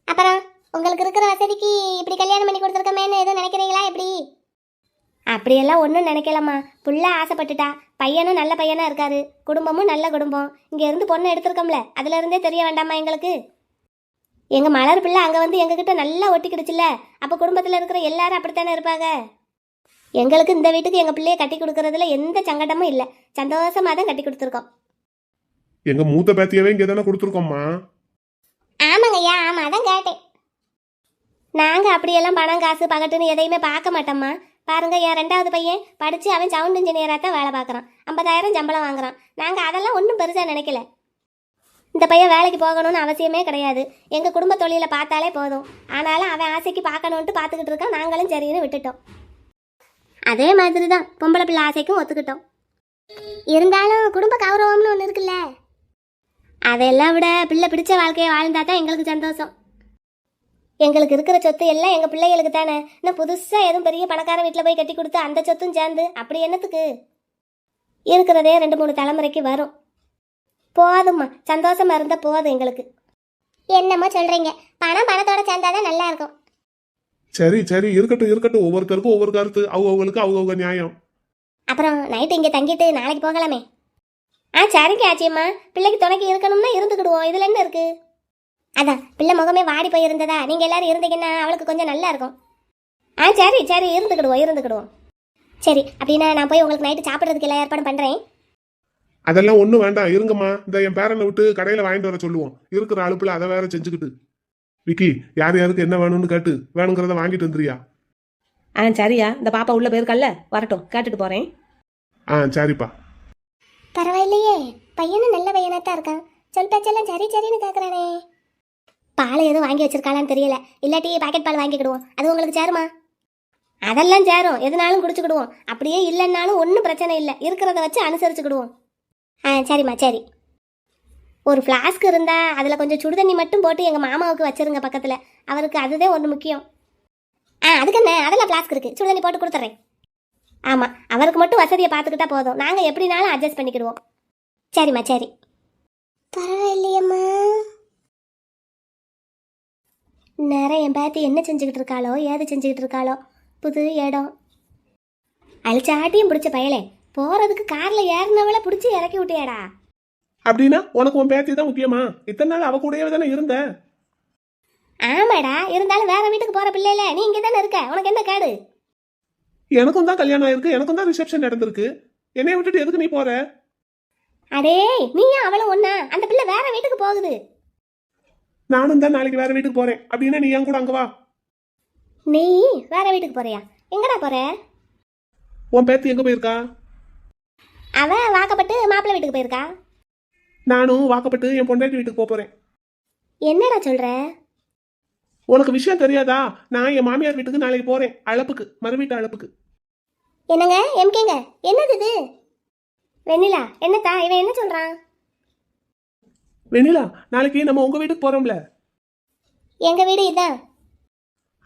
அப்புறம் உங்களுக்கு இருக்கிற வசதிக்கு இப்படி கல்யாணம் பண்ணி கொடுத்துருக்கமேன்னு எதுவும் நினைக்கிறீங்களா? எப்படி? அப்படியெல்லாம் ஒன்றும் நினைக்கலம்மா. புள்ள ஆசைப்பட்டுட்டா. பையனும் நல்ல பையனா இருக்காரு, குடும்பமும் நல்ல குடும்பம். இங்க இருந்து பொண்ணு எடுத்திருக்கோம்ல, அதுல இருந்தே தெரிய வேண்டாமா எங்களுக்கு? எங்க மலர் பிள்ளை அங்க வந்து எங்ககிட்ட நல்லா ஒட்டிக்கிடுச்சுல, அப்ப குடும்பத்துல இருக்கிற எல்லாரும் அப்படித்தானே இருப்பாங்க. எங்களுக்கு இந்த வீட்டுக்கு எங்க பிள்ளைய கட்டி கொடுக்கறதுல எந்த சங்கடமும் இல்லை. சந்தோஷமா தான் கட்டி கொடுத்துருக்கோம். எங்க மூத்த பேத்தியவே இங்க தானே கொடுத்துருக்கோம்மா. ஆமாங்க ஐயா, ஆமா, அதான் கேட்டேன். நாங்க அப்படியெல்லாம் பணம் காசு பகட்டுன்னு எதையுமே பார்க்க மாட்டோம்மா. பாருங்க, என் 2வது பையன் படிச்சு அவன் சவுண்ட் இன்ஜினியரா தான் வேலை பார்க்குறான். 50,000 சம்பளம் வாங்குறான். நாங்க அதெல்லாம் ஒன்றும் பெருசா நினைக்கல. இந்த பையன் வேலைக்கு போகணும்னு அவசியமே கிடையாது. எங்க குடும்ப தொழிலை பார்த்தாலே போதும். ஆனாலும் அவன் ஆசைக்கு பார்க்கணுன்ட்டு பார்த்துக்கிட்டு இருக்கான். நாங்களும் சரின்னு விட்டுட்டோம். அதே மாதிரி தான் பொம்பளை பிள்ளை ஆசைக்கும் ஒத்துக்கிட்டோம். இருந்தாலும் குடும்ப கௌரவம்னு ஒன்று இருக்குல்ல, அதெல்லாம் விட பிள்ளை பிடிச்ச வாழ்க்கையை வாழ்ந்தா தான் எங்களுக்கு சந்தோஷம். எங்களுக்கு இருக்கிற சொத்து எல்லாம் எங்கள் பிள்ளைகளுக்கு தானே. இன்னும் புதுசாக எதுவும் பெரிய பணக்கார வீட்டில் போய் கட்டி கொடுத்து அந்த சொத்தும் சேர்ந்து அப்படி என்னத்துக்கு? இருக்கிறதே 2-3 தலைமுறைக்கு வரும். போதும்மா, சந்தோஷமா இருந்தா போதும் எங்களுக்கு. என்னம்மா சொல்கிறீங்க? பணத்தோட சேர்ந்தாதான் நல்லா இருக்கும். சரி இருக்கட்டும். ஒவ்வொருத்தருக்கும் ஒவ்வொரு கருத்து, அவங்களுக்கு அவங்க நியாயம். அப்புறம் நைட்டு இங்கே தங்கிட்டு நாளைக்கு போகலாமே. சரிங்க ஆச்சியம்மா, பிள்ளைக்கு துணைக்கு இருக்கணும்னா இருந்துக்கிடுவோம். இதில் என்ன இருக்கு? அதான் பிள்ளை முகமே வாடி போய் இருந்ததா, நீங்கள் எல்லாரும் இருந்தீங்கன்னா அவளுக்கு கொஞ்சம் நல்லா இருக்கும். சரி இருந்துக்கிடுவோம். சரி, அப்படின்னா நான் போய் உங்களுக்கு நைட்டு சாப்பிட்றதுக்கு எல்லா ஏற்பாடும் பண்ணுறேன். அதெல்லாம் ஒண்ணும் வேண்டாம், இருங்கம்மா. இந்த என் பேரனை விட்டு கடையில வாங்கிட்டு வர சொல்லுவோம். இருக்கிற அலுப்புல அதை வேற செஞ்சுக்கிட்டு. விக்கி, யார் யாருக்கு என்ன வேணும்னு கேட்டு வேணுங்கிறத வாங்கிட்டு வந்துறியா? சரியா, இந்த பாப்பா உள்ள போயிருக்கல்ல, வரட்டும், கேட்டுட்டு போறேன். சரிப்பா. பரவாயில்லையே, பையனும் நல்ல பையனாக தான் இருக்கான். சொல் பேச்செல்லாம் சரி சரின்னு கேட்குறானே. பால் எதுவும் வாங்கி வச்சிருக்காளான்னு தெரியல. இல்லாட்டி பாக்கெட் பால் வாங்கிக்கிடுவோம். அது உங்களுக்கு சேருமா? அதெல்லாம் சேரும், எதுனாலும் குடிச்சுக்கிடுவோம். அப்படியே இல்லைன்னாலும் ஒன்றும் பிரச்சனை இல்லை, இருக்கிறத வச்சு அனுசரிச்சுக்கிடுவோம். சரிம்மா, சரி. ஒரு ஃப்ளாஸ்க் இருந்தால் அதில் கொஞ்சம் சுடுதண்ணி மட்டும் போட்டு எங்கள் மாமாவுக்கு வச்சிருங்க பக்கத்தில். அவருக்கு அதுதான் ஒன்று முக்கியம். அதுக்கு என்ன, அதெல்லாம் ஃப்ளாஸ்க் இருக்குது, சுடுதண்ணி போட்டு கொடுத்துட்றேன். ஆமாம், அவருக்கு மட்டும் வசதியை பார்த்துக்கிட்டா போதும், நாங்கள் எப்படினாலும் அட்ஜஸ்ட் பண்ணிக்கிடுவோம். சரிம்மா, சரி. பரவாயில்லையம்மா. நிறைய என் பேத்தி என்ன செஞ்சுக்கிட்டு இருக்காளோ, ஏது செஞ்சுக்கிட்டு இருக்காளோ. புது இடம், அழிச்சாட்டியும் பிடிச்ச பயலே, போகிறதுக்கு காரில் ஏறினவளை பிடிச்சி இறக்கி விட்டியாடா. அப்படின்னா உனக்கு உன் பேத்தி தான் முக்கியமா? இத்தனை நாள் அவ கூடயே தானே இருந்த. ஆமாடா, இருந்தாலும் வேற வீட்டுக்கு போகிற பிள்ளைல நீ இங்கே தானே இருக்க, உனக்கு என்ன கேடு? எனக்கும் தான் கல்யாணம் ஆயிருக்கு, எனக்கும் தான் ரிசப்ஷன் நடந்திருக்கு. என்னைய விட்டுட்டு எதுக்கு நீ போற? அடே, நீயும் அவளும் ஒண்ணா? அந்த பிள்ளை வேற வீட்டுக்கு போகுது. நானும் தான் நாளைக்கு வேற வீட்டுக்கு போறேன். அப்படின்னா நீ என் கூட அங்க வா. நீ வேற வீட்டுக்கு போறியா? எங்கடா போற? உன் பேத்தி எங்க போயிருக்கா? அவ வாக்கப்பட்டு மாப்பிள்ளை வீட்டுக்கு போயிருக்கா. நானும் வாக்கப்பட்டு என் பொண்டாட்டி வீட்டுக்கு போறேன். என்னடா சொல்ற? உனக்கு விஷயம் தெரியாதா? நான் என் மாமியார் வீட்டுக்கு நாளைக்கு போறேன், அழப்புக்கு, மறு வீட்டு அழப்புக்கு. என்னங்க எம்கேங்க, என்னது இது? வெண்ணிலா, என்னத்தா இவன் என்ன சொல்றான்? வெண்ணிலா, நாளைக்கு நம்ம உங்க வீட்டுக்கு போறோம்ல. எங்க வீடு இதான்.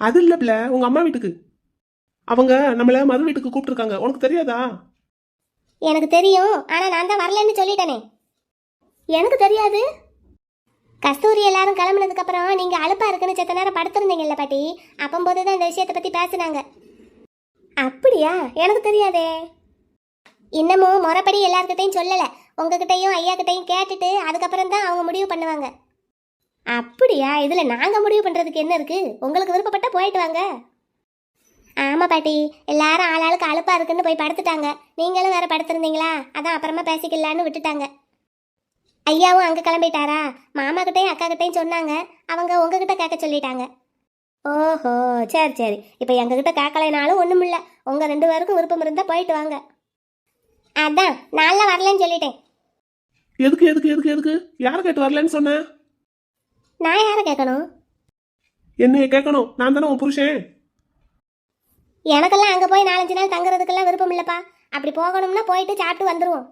அது இல்லப்ல, உங்க அம்மா வீட்டுக்கு. அவங்க நம்மள மறு வீட்டுக்கு கூப்பிட்டுருக்காங்க, உனக்கு தெரியாதா? எனக்கு தெரியும், ஆனா நான் தான் வரலன்னு சொல்லிட்டேனே. எனக்கு தெரியாது. கஸ்தூரி எல்லாரும் கிளம்புனதுக்கு அப்புறம் நீங்க அலுப்பா இருக்குன்னு செத்த நேரம் படுத்திருந்தீங்கல்ல பாட்டி, அப்பம்போது தான் இந்த விஷயத்தை பத்தி பேசினாங்க. அப்படியா? எனக்கு தெரியாதே. இன்னமும் முறைப்படி எல்லார்கிட்டையும் சொல்லல, உங்ககிட்டையும் ஐயா கிட்டையும் கேட்டுட்டு அதுக்கப்புறம் தான் அவங்க முடிவு பண்ணுவாங்க. அப்படியா? இதுல நாங்க முடிவு பண்றதுக்கு என்ன இருக்கு? உங்களுக்கு விருப்பப்பட்ட போயிட்டு வாங்க. ஆமா பாட்டி, எல்லாரும் ஆளாளுக்கு அலுப்பா இருக்குன்னு போய் படுத்துட்டாங்க. நீங்களும் வேற படுத்திருந்தீங்களா, அதான் அப்புறமா பேசிக்கலான்னு விட்டுட்டாங்க. ஐயாவும் அங்க கிளம்பிட்டாரா? மாமா கிட்டையும் அக்கா கிட்டையும் சொன்னாங்க, அவங்க உங்ககிட்ட கேட்க சொல்லிட்டாங்க. ஓஹோ, சரி சரி. இப்போ எங்ககிட்ட கேட்கலைனாலும் ஒன்றும் இல்லை, உங்கள் 2 பேருக்கும் விருப்பம் இருந்தால் போயிட்டு வாங்க. அதான் நான்லாம் வரலன்னு சொல்லிட்டேன். எதுக்கு எதுக்கு எதுக்கு எதுக்கு யாரை கேட்டு வரலன்னு சொன்ன? நான் யாரை கேட்கணும்? என்னைய கேட்கணும், நான் தானே உன் புருஷன். எனக்கெல்லாம் அங்கே போய் 4-5 நாள் தங்குறதுக்கெல்லாம் விருப்பம் இல்லைப்பா. அப்படி போகணும்னா போயிட்டு சாப்பிட்டு வந்துடுவோம்.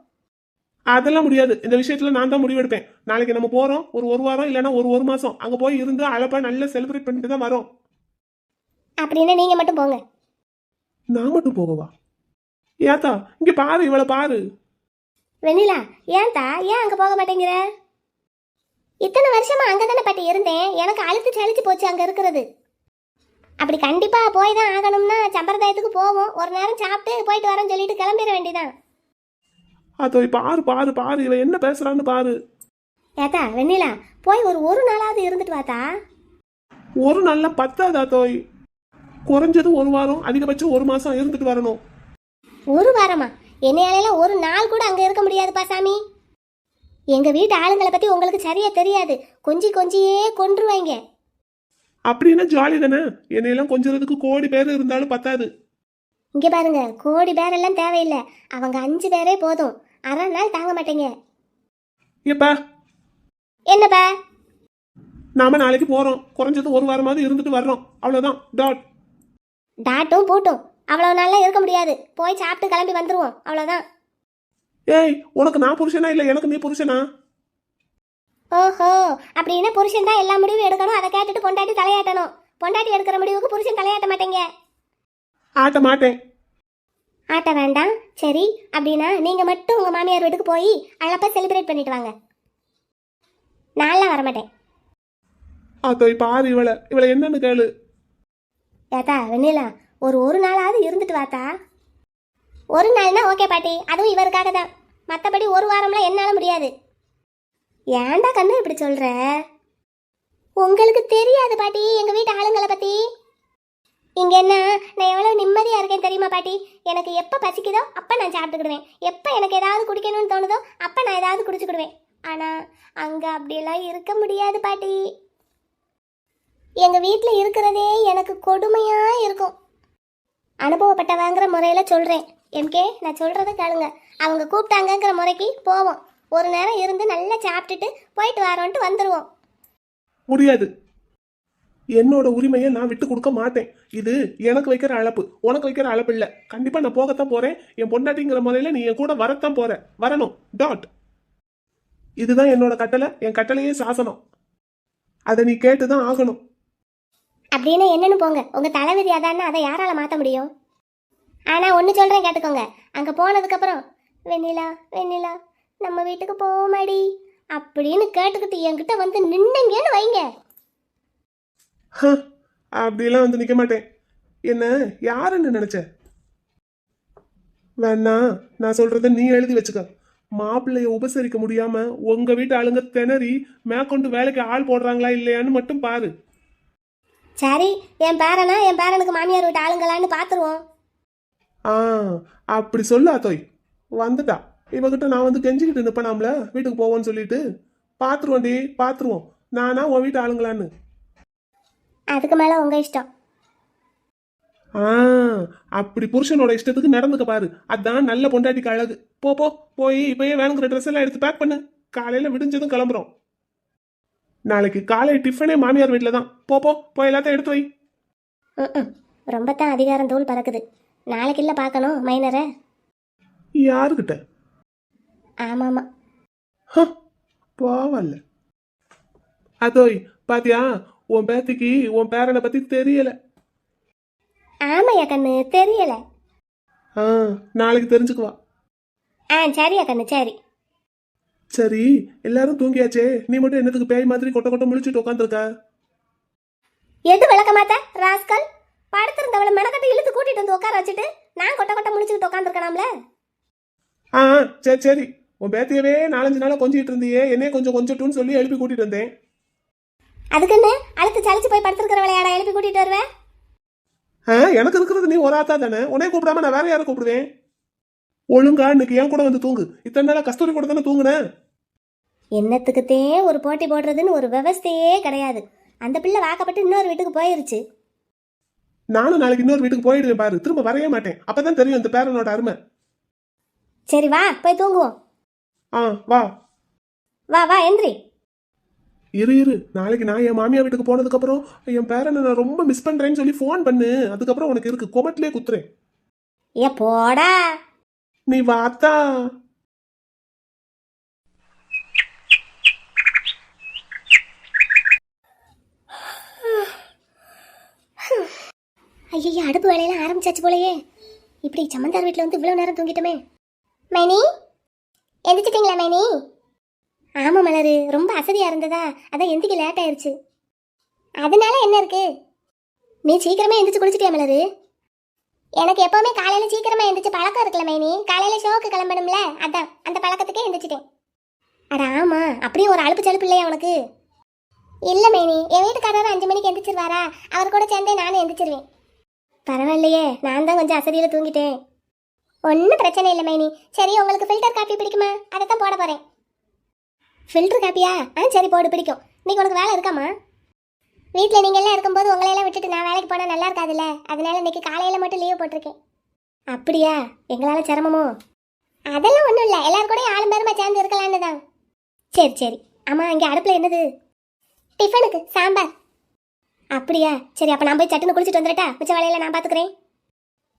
அதெல்லாம் முடியாது, இந்த விஷயத்துல நான் தான் முடிவெடுப்பேன். நாளைக்கு நம்ம போறோம், ஒரு வாரம் இல்லைன்னா ஒரு மாசம் அங்க போய் இருந்து அழப்பா நல்லா செலிப்ரேட் பண்ணிட்டு தான் வரோம். அப்படின்னு நீங்கள் மட்டும் போங்க. நான் மட்டும் போகவா? ஏத்தா இங்க பாரு, இவளை பாரு. வெண்ணிலா, ஏன்தா ஏன் அங்கே போக மாட்டேங்கிற? இத்தனை வருஷமா அங்கே தானே பாட்டி இருந்தேன், எனக்கு அழுத்து சளிச்சு போச்சு அங்கே இருக்கிறது. அப்படி கண்டிப்பாக போய் தான் ஆகணும்னா சம்பிரதாயத்துக்கு போவோம், ஒரு நேரம் சாப்பிட்டு போயிட்டு வரேன்னு சொல்லிட்டு கிளம்பிட வேண்டியதான். அதோ பாரு பாரு பாரு, இவ என்ன பேசுறான்னு பாரு. ஏத்தா வெண்ணிலா, போய் ஒரு நாளாவது இருந்துட்டு வாத்தா. ஒரு நாள்ல பத்தாதா தோய்? குறைஞ்சது 1 வாரம், அதிகபட்சம் 1 மாசம் இருந்துட்டு வரணும். 1 வாரமா? என்னையால ஒரு நாள் கூட அங்க இருக்க முடியாதுப்பா சாமி. எங்க வீட்டு ஆளுங்களை பத்தி உங்களுக்கு சரியா தெரியாது, கொஞ்சியே கொன்றுவாங்க. அப்படின்னா ஜாலி தானே, என்னையெல்லாம் கொஞ்சறதுக்கு கோடி பேர் இருந்தாலும் பத்தாது. இங்க பாருங்க, கோடி பேரெல்லாம் தேவையில்லை, அவங்க 5 பேரே போதும். 1/2 நாள் தாங்க மாட்டேங்க. எப்பா என்னப்பா? நாம நாளைக்கு போறோம், குறைஞ்சது 1 வாரமாவது இருந்துட்டு வர்றோம், அவ்வளவுதான். டாட்டும் பூட்டும் அவ்வளவு நாள்லாம் இருக்க முடியாது, போய் சாப்பிட்டு கிளம்பி வந்துருவோம், அவ்வளவுதான். ஏய், உனக்கு நான் புருஷனா இல்ல எனக்கு நீ புருஷனா? ஓஹோ, அப்படின்னா புருஷன் தான் எல்லா முடிவும் எடுக்கணும், அதை கேட்டுட்டு பொண்டாட்டி தலையாட்டணும். பொண்டாட்டி எடுக்கிற முடிவுக்கு புருஷன் தலையாட்ட மாட்டேங்க. ஆட்ட மாட்டேன். ஆட்ட வேண்டாம், சரி. அப்படின்னா நீங்க மட்டும் உங்க மாமியார் வீட்டுக்கு போய் அழப்பா செலிப்ரேட் பண்ணிட்டு வாங்க. நான்லாம் வரமாட்டேன். அதோ பாரு, இவளை என்னன்னு கேளு. ஏத்தா வெண்ணிலா, ஒரு நாளாவது இருந்துட்டு வாத்தா. 1 நாள்னா ஓகே பாட்டி, அதுவும் இவருக்காக தான். மற்றபடி 1 வாரம்லாம் என்னால் முடியாது. ஏன்டா கண்ணு இப்படி சொல்ற? உங்களுக்கு தெரியாது பாட்டி எங்க வீட்டு ஆளுங்களை பத்தி. இங்க என்ன, நான் எவ்வளவு நிம்மதியா இருக்கேன் தெரியுமா பாட்டி? எனக்கு எப்ப பசிக்குதோ அப்ப நான் சாப்பிட்டுக்கிடுவேன், எப்ப எனக்கு ஏதாவது குடிக்கணும்னு தோணுதோ அப்ப நான் ஏதாவது குடிச்சுக்கிடுவேன். ஆனா அங்க அப்படியெல்லாம் இருக்க முடியாது பாட்டி. எங்க வீட்ல இருக்கிறதே எனக்கு கொடுமையா இருக்கும். அனுபவப்பட்டவங்கிற முறையில சொல்றேன். எம்கே, நான் சொல்றத கேளுங்க. அவங்க கூப்பிட்டாங்கங்கிற முறைக்கு போவோம், ஒரு நேரம் இருந்து நல்லா சாப்பிட்டுட்டு போயிட்டு வரோன்ட்டு வந்துடுவோம். முடியாது. என்னோட உரிமையை நான் விட்டு கொடுக்க மாட்டேன். இது எனக்கு வைக்கிற அழைப்பு, உனக்கு வைக்கிற அழைப்பு இல்ல. கண்டிப்பா நான் போகத்தான் போறேன். என் பொண்டாட்டிங்கிற முறையில நீ என் கூட வரத்தான் போற, வரணும். டாட். இதுதான் என்னோட கட்டளை, என் கட்டளையே சாசனம். அதை நீ கேட்டுதான் ஆகணும். அப்படின்னு என்னன்னு போங்க, உங்க தலைவிதி அதான்னு அதை யாரால மாத்த முடியும்? ஆனா ஒன்னு சொல்றேன் கேட்டுக்கோங்க, அங்க போனதுக்கு அப்புறம் வெண்ணிலா வெண்ணிலா நம்ம வீட்டுக்கு போமாடி அப்படின்னு கேட்டுக்கிட்டு என்கிட்ட வந்து நின்னங்கன்னு வைங்க. அப்படிலாம் வந்து நிக்க மாட்டேன். என்ன யாருன்னு நினைச்ச? வேணா நான் சொல்றத நீ எழுதி வச்சுக்க. மாப்பிள்ளைய உபசரிக்க முடியாம உங்க வீட்டு ஆளுங்க திணறி மேற்கொண்டு வேலைக்கு ஆள் போடுறாங்களா இல்லையான்னு மட்டும் பாரு. சரி, என் பேரனா என் பேரனுக்கு மாமியார் வீட்டு ஆளுங்களான்னு பாத்துருவோம். ஆ, அப்படி சொல்லு அத்தோய். வந்துட்டா இவகிட்ட நான் வந்து கெஞ்சிக்கிட்டு நிப்பனாம்ல வீட்டுக்கு போவோன்னு சொல்லிட்டு. பாத்துருவோம் டி, பாத்துருவோம். நானா உன் வீட்டு ஆளுங்களான்னு. அதுக்கு மேல உங்க இஷ்டம். ஆ, அப்படி புருஷனோட இஷ்டத்துக்கு நடந்துக்க பாரு. அதான் நல்ல பொண்டாட்டிக்கு அழகு. போ போ, போய் இப்பயே வேணுங்கிற ட்ரெஸ் எல்லாம் எடுத்து பேக் பண்ணு. காலையில விடிஞ்சதும் கிளம்புறோம். நாளைக்கு காலை டிஃபனே மாமியார் வீட்டில் தான். போ போ, போய் எல்லாத்தையும் எடுத்து வை. ரொம்ப தான் அதிகாரம் தூள் பறக்குது. நாளைக்கு இல்ல பார்க்கணும் மைனரை. யாருக்கிட்ட? ஆமாமா. போவல்ல. அதோய் பாத்தியா, உன் பேத்திக்கு உன் பேரனை பத்தி தெரியல. ஆமையா கண்ணு, தெரியல. ஆ, நாளைக்கு தெரிஞ்சுக்குவா. சரியா கண்ணு, சரி. சரி, எல்லாரும் தூங்கியாச்சே, நீ மட்டும் என்னத்துக்கு பேய் மாதிரி கொட்ட கொட்ட முழிச்சுட்டு உட்காந்துருக்க? எது விளக்க மாத்த ராஸ்கல்? படுத்திருந்தவளை மெனக்கட்டு இழுத்து கூட்டிட்டு வந்து உட்கார வச்சுட்டு நான் கொட்ட கொட்ட முடிச்சுக்கிட்டு உட்காந்துருக்கலாம்ல. ஆ, சரி சரி. உன் பேத்தியவே 4-5 நாளா கொஞ்சிட்டு இருந்தியே, என்னைய கொஞ்சம் கொஞ்சட்டுன்னு சொல்லி எழுப்பி கூட்டிட்டு வந்தேன். அதுக்குன்னு அழுத்து சளிச்சு போய் படுத்திருக்கிற விளையாட எழுப்பி கூட்டிட்டு வருவேன்? எனக்கு இருக்கிறது நீ ஒரு ஆத்தா தானே, உன்னைய கூப்பிடாம நான் வேற யாரை கூப்பிடுவேன்? ஒழுங்கா இன்னைக்கு என் கூட வந்து தூங்கு. இத்தனை நாளா கஸ்தூரி கூட தானே தூங்குனேன். என்னத்துக்குத்தே ஒரு போட்டி போடுறதுன்னு ஒரு விவஸ்தையே கிடையாது. அந்த பிள்ளை வாக்கப்பட்டு இன்னொரு வீட்டுக்கு போயிருச்சு. நானும் நாளைக்கு இன்னொரு வீட்டுக்கு போயிடுவேன் பாரு, திரும்ப வரைய மாட்டேன். அப்பதான் தெரியும் இந்த பேரனோட அருமை. சரி வா, போய் தூங்குவோம். வா வா வா எந்திரி. இரு, நாளைக்கு நான் என் மாமியா வீட்டுக்கு போனதுக்கு அப்புறம் என் பேரனை நான் ரொம்ப மிஸ் பண்றேன்னு சொல்லி ஃபோன் பண்ணு. அதுக்கப்புறம் உனக்கு இருக்கு, கொமட்டிலே குத்துறேன். ஏ போடா. நீ வாத்தா. ஐயோ, அடுப்பு வேலையெல்லாம் ஆரம்பிச்சாச்சு போலயே. இப்படி சமந்தார் வீட்டில் வந்து இவ்வளோ நேரம் தூங்கிட்டோமே. மைனி, எந்திரிச்சிட்டிங்களா மைனி? ஆமாம் மலரு, ரொம்ப அசதியாக இருந்ததா, அதான் எந்திரிக்க லேட் ஆயிடுச்சு. அதனால என்ன இருக்கு? நீ சீக்கிரமே எந்திரிச்சு குளிச்சிட்டியா மலரு? எனக்கு எப்போவுமே காலையில் சீக்கிரமாக எந்திரிச்சு பழக்கம் இருக்குல்ல மைனி. காலையில் ஷோக்கு கிளம்பணும்ல, அதான் அந்த பழக்கத்துக்கே எந்திரிச்சிட்டேன். அட ஆமாம், அப்படியும் ஒரு அலுப்பு சலுப்பு இல்லையா உனக்கு? இல்லை மைனி, என் வீட்டுக்காரர் 5 மணிக்கு எந்திரிச்சிருவாரா, அவர் கூட சேர்ந்தே நானும் எந்திரிச்சிருவேன். பரவாயில்லையே, நான் தான் கொஞ்சம் அசதியில் தூங்கிட்டேன். ஒன்றும் பிரச்சனை இல்லை மைனி. சரி, உங்களுக்கு ஃபில்டர் காஃபி பிடிக்குமா? அதை தான் போட போகிறேன். ஃபில்டர் காப்பியா? சரி போடு, பிடிக்கும். இன்னைக்கு உனக்கு வேலை இருக்காமா? வீட்டில் நீங்கள் எல்லாம் இருக்கும்போது உங்களையெல்லாம் விட்டுட்டு நான் வேலைக்கு போனால் நல்லா இருக்காதுல்ல, அதனால இன்னைக்கு காலையில் மட்டும் லீவ் போட்டிருக்கேன். அப்படியா? எங்களால் சிரமமோ? அதெல்லாம் ஒன்றும் இல்லை, எல்லாரும் கூட ஆளும் பேருமா சேர்ந்து இருக்கலான்னு தான். சரி சரி. ஆமாம், இங்கே அடுப்பில் என்னது? டிஃபனுக்கு சாம்பார். அப்படியா? சரி, அப்போ நான் போய் சட்டுன்னு குளிச்சுட்டு வந்துடட்டா? மிச்ச வேலையில நான் பார்த்துக்கிறேன்.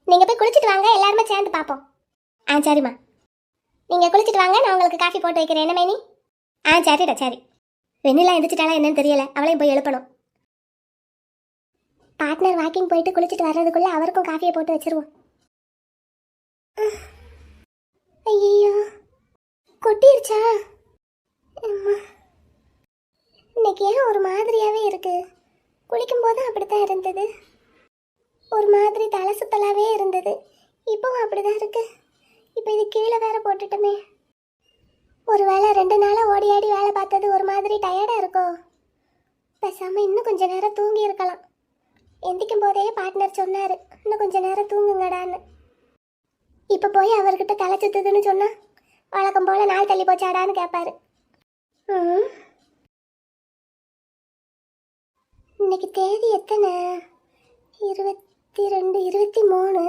நீங்கள் போய் குளிச்சுட்டு வாங்க, எல்லாருமே சேர்ந்து பார்ப்போம். சரிம்மா, நீங்கள் குளிச்சுட்டு வாங்க, நான் உங்களுக்கு காஃபி போட்டு வைக்கிறேன். என்ன மைனி? சரிடா சரி. வெண்ணிலா எந்திரிச்சிட்டாலா என்னன்னு தெரியல, அவளையும் போய் எழுப்பணும். பார்ட்னர் வாக்கிங் போயிட்டு குளிச்சுட்டு வர்றதுக்குள்ள அவருக்கும் காஃபியை போட்டு வச்சிருவோம். ஐயோ, கொட்டிருச்சா? இன்னைக்கு ஏன் ஒரு மாதிரியாவே இருக்கு? குளிக்கும்போது அப்படித்தான் இருந்தது, ஒரு மாதிரி தலை சுத்தலாவே இருந்தது. இப்பவும் அப்படிதான் இருக்கு. இப்போ இது கீழே வேற போட்டுட்டோமே. ஒருவேளை 2 நாளாக ஓடி ஆடி வேலை பார்த்தது ஒரு மாதிரி டயர்டாக இருக்கோ? பேசாமல் இன்னும் கொஞ்ச நேரம் தூங்கி இருக்கலாம். எந்திக்கும் போதே பார்ட்னர் சொன்னார் இன்னும் கொஞ்ச நேரம் தூங்குங்கடான்னு. இப்போ போய் அவர்கிட்ட தலை சுத்துதுன்னு சொன்னா வழக்கம் போல நாள் தள்ளி போச்சாடான்னு கேட்பாரு. இன்னைக்கு தேதி எத்தனை? 22, 23.